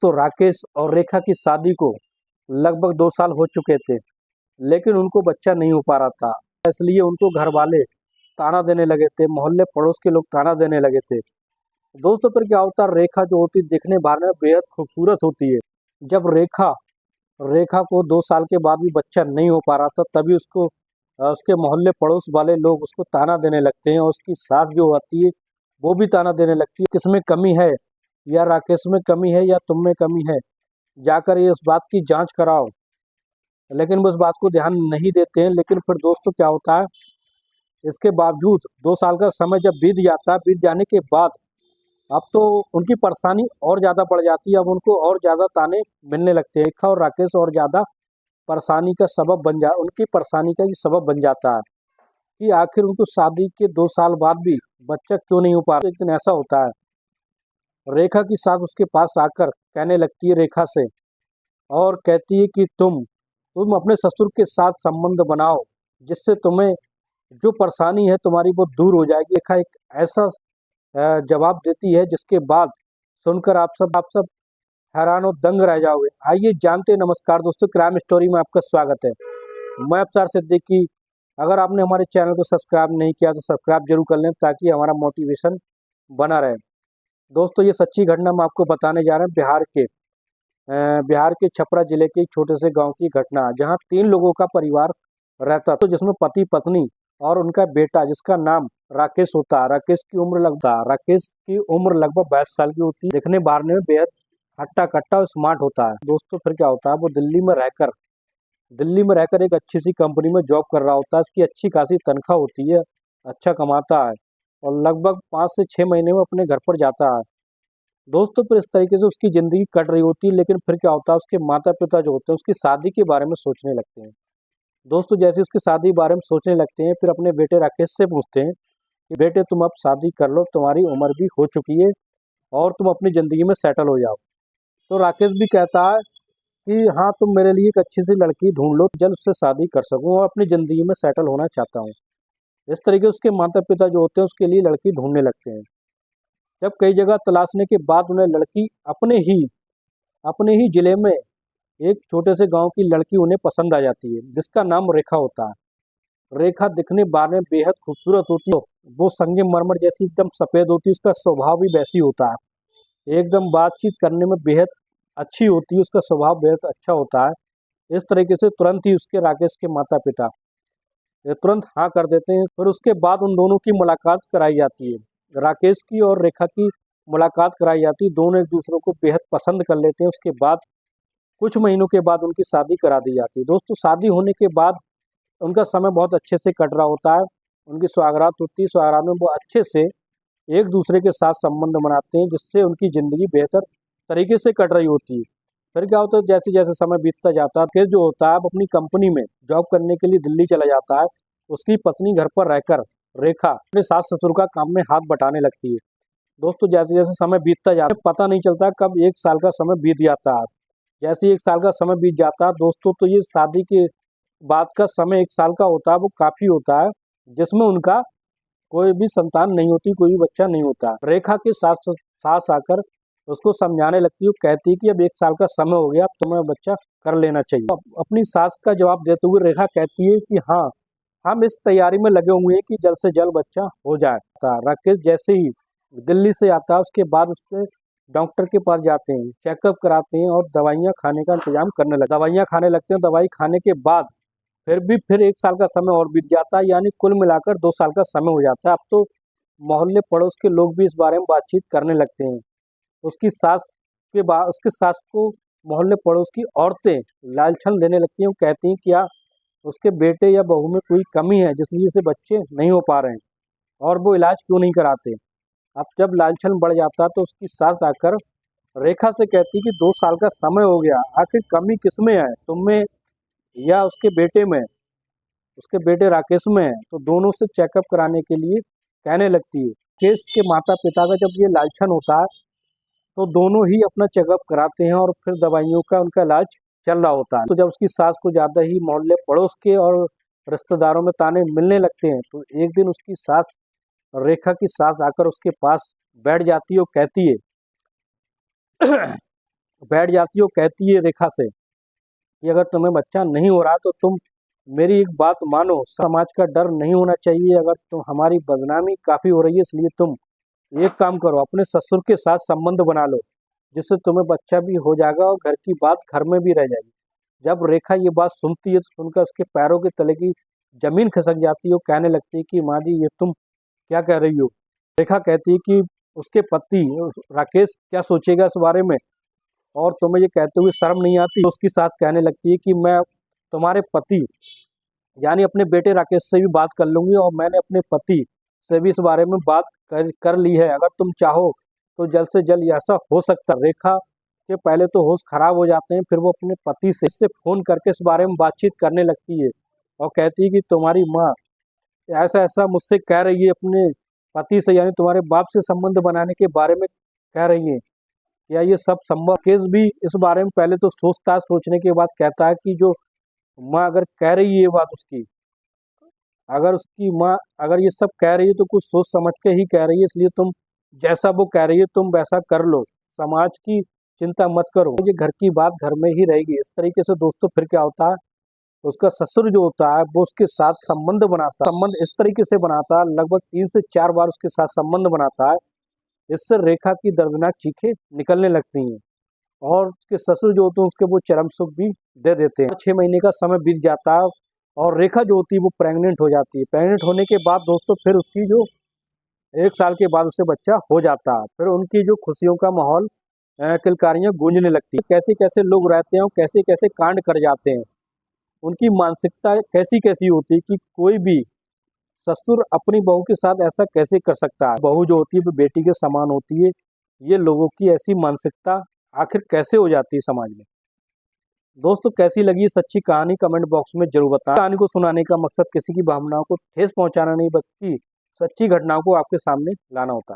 तो राकेश और रेखा की शादी को लगभग 2 साल हो चुके थे, लेकिन उनको बच्चा नहीं हो पा रहा था। इसलिए उनको घर वाले ताना देने लगे थे, मोहल्ले पड़ोस के लोग ताना देने लगे थे। दोस्तों, फिर क्या होता, रेखा जो होती दिखने बाहर में बेहद खूबसूरत होती है। जब रेखा रेखा को 2 साल के बाद भी बच्चा नहीं हो पा रहा था, तभी उसको उसके मोहल्ले पड़ोस वाले लोग उसको ताना देने लगते हैं, और उसकी सास जो आती है वो भी ताना देने लगती है, किसमें कमी है, या राकेश में कमी है या तुम में कमी है, जाकर ये उस बात की जांच कराओ। लेकिन वो उस बात को ध्यान नहीं देते हैं। लेकिन फिर दोस्तों क्या होता है, इसके बावजूद 2 साल का समय जब बीत जाता है, बीत जाने के बाद अब तो उनकी परेशानी और ज़्यादा बढ़ जाती है। अब उनको और ज़्यादा ताने मिलने लगते हैं। रेखा और राकेश और ज़्यादा परेशानी का सबब उनकी परेशानी का ये सबब बन जाता है कि आखिर उनको शादी के 2 साल बाद भी बच्चा क्यों नहीं हो पा रहा। एक दिन ऐसा होता है, रेखा की सास उसके पास आकर कहने लगती है रेखा से, और कहती है कि तुम अपने ससुर के साथ संबंध बनाओ, जिससे तुम्हें जो परेशानी है तुम्हारी वो दूर हो जाएगी। रेखा एक ऐसा जवाब देती है जिसके बाद सुनकर आप सब हैरान और दंग रह जाओगे। आइए जानते हैं। नमस्कार दोस्तों, क्राइम स्टोरी में आपका स्वागत है। मैं अफसर सिद्दीकी। अगर आपने हमारे चैनल को सब्सक्राइब नहीं किया तो सब्सक्राइब जरूर कर लें, ताकि हमारा मोटिवेशन बना रहे। दोस्तों, ये सच्ची घटना हम आपको बताने जा रहे हैं। बिहार के छपरा जिले के एक छोटे से गांव की घटना, जहां 3 लोगों का परिवार रहता, तो जिसमें पति पत्नी और उनका बेटा, जिसका नाम राकेश होता है। राकेश की उम्र लगभग 22 साल की होती है। दिखने बाहर में बेहद हट्टा कट्टा और स्मार्ट होता है। दोस्तों, फिर क्या होता है, वो दिल्ली में रहकर एक अच्छी सी कंपनी में जॉब कर रहा होता है। इसकी अच्छी खासी तनख्वाह होती है, अच्छा कमाता है, और लगभग 5 से 6 महीने में अपने घर पर जाता है। दोस्तों, फिर इस तरीके से उसकी ज़िंदगी कट रही होती है। लेकिन फिर क्या होता है, उसके माता पिता जो होते हैं उसकी शादी के बारे में सोचने लगते हैं। दोस्तों, जैसे उसकी शादी के बारे में सोचने लगते हैं, फिर अपने बेटे राकेश से पूछते हैं कि बेटे, तुम अब शादी कर लो, तुम्हारी उम्र भी हो चुकी है और तुम अपनी ज़िंदगी में सेटल हो जाओ। तो राकेश भी कहता है कि हाँ, तुम मेरे लिए एक अच्छी सी लड़की ढूंढ लो, जल्द उससे शादी कर सकूँ और अपनी ज़िंदगी में सेटल होना चाहता हूँ। इस तरीके से उसके माता पिता जो होते हैं उसके लिए लड़की ढूंढने लगते हैं। जब कई जगह तलाशने के बाद उन्हें लड़की अपने ही जिले में एक छोटे से गांव की लड़की उन्हें पसंद आ जाती है, जिसका नाम रेखा होता है। रेखा दिखने बाहर में बेहद खूबसूरत होती है। वो संगे मरमर जैसी एकदम सफ़ेद होती है। उसका स्वभाव भी वैसी होता है, एकदम बातचीत करने में बेहद अच्छी होती है। उसका स्वभाव बेहद अच्छा होता है। इस तरीके से तुरंत ही उसके राकेश के माता पिता ये तुरंत हाँ कर देते हैं। फिर उसके बाद उन दोनों की मुलाकात कराई जाती है। राकेश की और रेखा की मुलाकात कराई जाती है। दोनों एक दूसरे को बेहद पसंद कर लेते हैं। उसके बाद कुछ महीनों के बाद उनकी शादी करा दी जाती है। दोस्तों, शादी होने के बाद उनका समय बहुत अच्छे से कट रहा होता है। उनकी सुहागरात होती है। सुहागरात में वो अच्छे से एक दूसरे के साथ संबंध बनाते हैं, जिससे उनकी ज़िंदगी बेहतर तरीके से कट रही होती है। फिर क्या होता है, जैसे जैसे समय बीतता जाता है, फिर जो होता है अब अपनी कंपनी में जॉब करने के लिए दिल्ली चला जाता है। उसकी पत्नी घर पर रहकर रेखा अपने सास ससुर का काम में हाथ बटाने लगती है। दोस्तों, जैसे जैसे समय बीतता जाता है, पता नहीं चलता कब 1 साल का समय बीत जाता है। जैसे 1 साल का समय बीत जाता है दोस्तों, तो ये शादी के बाद का समय 1 साल का होता है, वो काफ़ी होता है, जिसमें उनका कोई भी संतान नहीं होती, कोई भी बच्चा नहीं होता। रेखा के साथ सास आकर उसको समझाने लगती है। कहती है कि अब 1 साल का समय हो गया, अब तुम्हें बच्चा कर लेना चाहिए। अपनी सास का जवाब देते हुए रेखा कहती है कि हाँ, हम इस तैयारी में लगे हुए हैं कि जल्द से जल्द बच्चा हो जाए। राकेश जैसे ही दिल्ली से आता है, उसके बाद उससे डॉक्टर के पास जाते हैं, चेकअप कराते हैं और दवाइयाँ खाने का इंतजाम दवाइयाँ खाने लगते हैं। दवाई खाने के बाद फिर 1 साल का समय और बीत जाता है, यानी कुल मिलाकर 2 साल का समय हो जाता है। अब तो मोहल्ले पड़ोस के लोग भी इस बारे में बातचीत करने लगते हैं। उसकी सास को मोहल्ले पड़ोस की औरतें लालछन देने लगती हैं। वो कहती हैं क्या उसके बेटे या बहू में कोई कमी है, जिसलिए इसे बच्चे नहीं हो पा रहे हैं, और वो इलाज क्यों नहीं कराते। अब जब लालछन बढ़ जाता है तो उसकी सास आकर रेखा से कहती कि 2 साल का समय हो गया, आखिर कमी किसमें है, तुम में या उसके बेटे में। उसके बेटे राकेश में है, तो दोनों से चेकअप कराने के लिए कहने लगती है। केस के माता पिता का जब ये लालछन होता है तो दोनों ही अपना चेकअप कराते हैं, और फिर दवाइयों का उनका इलाज चल रहा होता है। तो जब उसकी सास को ज़्यादा ही मोहल्ले पड़ोस के और रिश्तेदारों में ताने मिलने लगते हैं, तो एक दिन उसकी सास, रेखा की सास आकर उसके पास बैठ जाती है और कहती है बैठ जाती है और कहती है रेखा से कि अगर तुम्हें बच्चा नहीं हो रहा तो तुम मेरी एक बात मानो, समाज का डर नहीं होना चाहिए, अगर तुम हमारी बदनामी काफ़ी हो रही है इसलिए तुम एक काम करो, अपने ससुर के साथ संबंध बना लो, जिससे तुम्हें बच्चा भी हो जाएगा और घर की बात घर में भी रह जाएगी। जब रेखा ये बात सुनती है तो सुनकर उसके पैरों के तले की जमीन खिसक जाती है और कहने लगती है कि माँ जी ये तुम क्या कह रही हो। रेखा कहती है कि उसके पति राकेश क्या सोचेगा इस बारे में, और तुम्हें ये कहते हुए शर्म नहीं आती। तो उसकी सास कहने लगती है कि मैं तुम्हारे पति यानी अपने बेटे राकेश से भी बात कर लूंगी, और मैंने अपने पति से भी इस बारे में बात कर ली है, अगर तुम चाहो तो जल्द से जल्द ऐसा हो सकता है। रेखा के पहले तो होश खराब हो जाते हैं, फिर वो अपने पति से इससे फोन करके इस बारे में बातचीत करने लगती है और कहती है कि तुम्हारी माँ ऐसा ऐसा मुझसे कह रही है, अपने पति से यानी तुम्हारे बाप से संबंध बनाने के बारे में कह रही है, या ये सब संभव। केस भी इस बारे में पहले तो सोचता है, सोचने के बाद कहता है कि जो माँ अगर कह रही है ये बात उसकी, अगर उसकी माँ अगर ये सब कह रही है तो कुछ सोच समझ के ही कह रही है, इसलिए तुम जैसा वो कह रही है तुम वैसा कर लो, समाज की चिंता मत करो, ये घर की बात घर में ही रहेगी। इस तरीके से दोस्तों फिर क्या होता है, उसका ससुर जो होता है वो उसके साथ संबंध बनाता है, संबंध इस तरीके से बनाता है, लगभग 3 से 4 बार उसके साथ संबंध बनाता है। इससे रेखा की दर्दनाक चीखें निकलने लगती हैं और उसके ससुर जो होते हैं उसके वो चरम सुख भी दे देते हैं। 6 महीने का समय बीत जाता है और रेखा जो होती है वो प्रेग्नेंट हो जाती है। प्रेग्नेंट होने के बाद दोस्तों फिर उसकी जो 1 साल के बाद उससे बच्चा हो जाता है, फिर उनकी जो खुशियों का माहौल किलकारियाँ गूंजने लगती है। कैसे कैसे लोग रहते हैं और कैसे कैसे कांड कर जाते हैं, उनकी मानसिकता कैसी कैसी होती है कि कोई भी ससुर अपनी बहू के साथ ऐसा कैसे कर सकता है। बहू जो होती है वो बेटी के समान होती है, ये लोगों की ऐसी मानसिकता आखिर कैसे हो जाती है समाज में। दोस्तों कैसी लगी ये सच्ची कहानी कमेंट बॉक्स में जरूर बताएं। कहानी को सुनाने का मकसद किसी की भावनाओं को ठेस पहुंचाना नहीं, बल्कि सच्ची घटनाओं को आपके सामने लाना होता है।